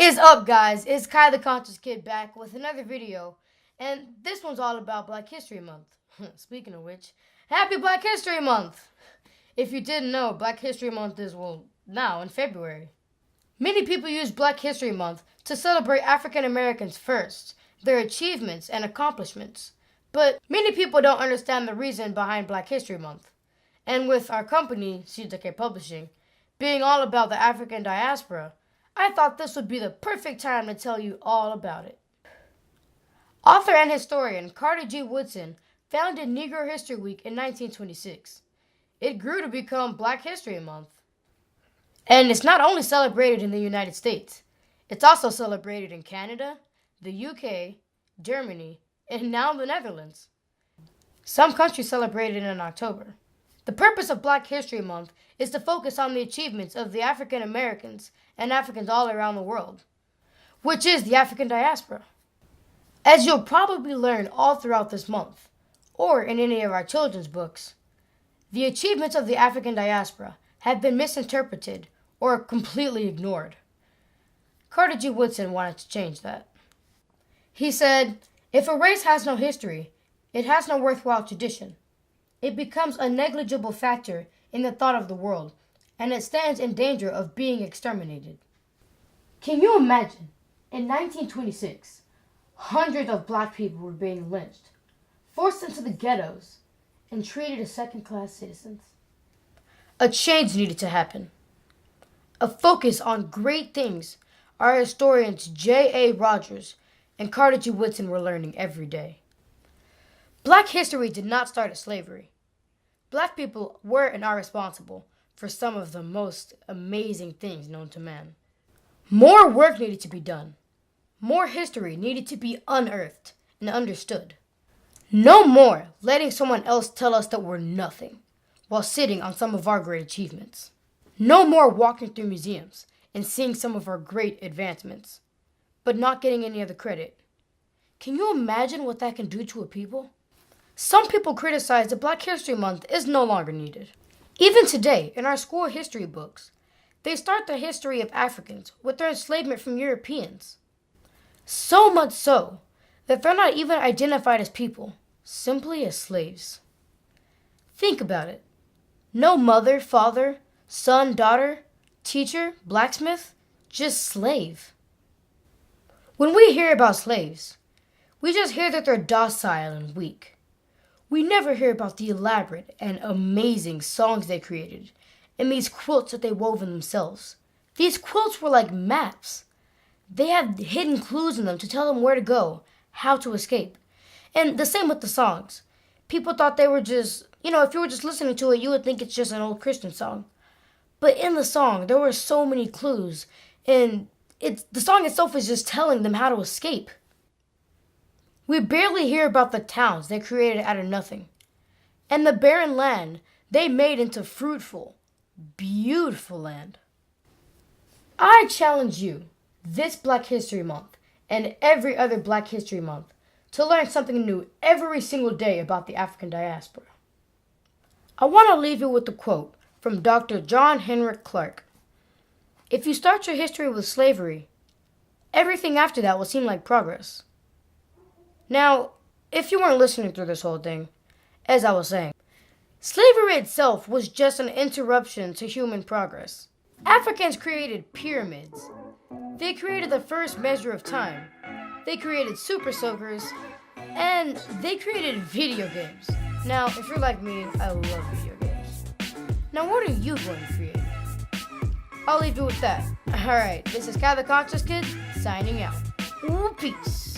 is up, guys? It's Kai the Conscious Kid back with another video, and this one's all about Black History Month. Speaking of which, happy Black History Month! If you didn't know, Black History Month is, now in February. Many people use Black History Month to celebrate African Americans first, their achievements and accomplishments. But many people don't understand the reason behind Black History Month. And with our company, CJK Publishing, being all about the African diaspora, I thought this would be the perfect time to tell you all about it. Author and historian Carter G. Woodson founded Negro History Week in 1926. It grew to become Black History Month. And it's not only celebrated in the United States, it's also celebrated in Canada, the UK, Germany, and now the Netherlands. Some countries celebrate it in October. The purpose of Black History Month is to focus on the achievements of the African Americans and Africans all around the world, which is the African diaspora. As you'll probably learn all throughout this month, or in any of our children's books, the achievements of the African diaspora have been misinterpreted or completely ignored. Carter G. Woodson wanted to change that. He said, "If a race has no history, it has no worthwhile tradition. It becomes a negligible factor in the thought of the world, and it stands in danger of being exterminated." Can you imagine? In 1926, hundreds of black people were being lynched, forced into the ghettos, and treated as second-class citizens. A change needed to happen. A focus on great things our historians J.A. Rogers and Carter G. Woodson were learning every day. Black history did not start at slavery. Black people were and are responsible for some of the most amazing things known to man. More work needed to be done. More history needed to be unearthed and understood. No more letting someone else tell us that we're nothing while sitting on some of our great achievements. No more walking through museums and seeing some of our great advancements, but not getting any of the credit. Can you imagine what that can do to a people? Some people criticize that Black History Month is no longer needed. Even today, in our school history books, they start the history of Africans with their enslavement from Europeans. So much so that they're not even identified as people, simply as slaves. Think about it. No mother, father, son, daughter, teacher, blacksmith, just slave. When we hear about slaves, we just hear that they're docile and weak. We never hear about the elaborate and amazing songs they created and these quilts that they wove in themselves. These quilts were like maps. They had hidden clues in them to tell them where to go, how to escape. And the same with the songs. People thought they were just, if you were just listening to it, you would think it's just an old Christian song. But in the song, there were so many clues, and the song itself is just telling them how to escape. We barely hear about the towns they created out of nothing, and the barren land they made into fruitful, beautiful land. I challenge you, this Black History Month, and every other Black History Month, to learn something new every single day about the African diaspora. I want to leave you with a quote from Dr. John Henrik Clarke. "If you start your history with slavery, everything after that will seem like progress." Now, if you weren't listening through this whole thing, as I was saying, slavery itself was just an interruption to human progress. Africans created pyramids. They created the first measure of time. They created super soakers, and they created video games. Now, if you're like me, I love video games. Now, what are you going to create? I'll leave you with that. Alright, this is Kai the Conscious Kid, signing out. Ooh, peace.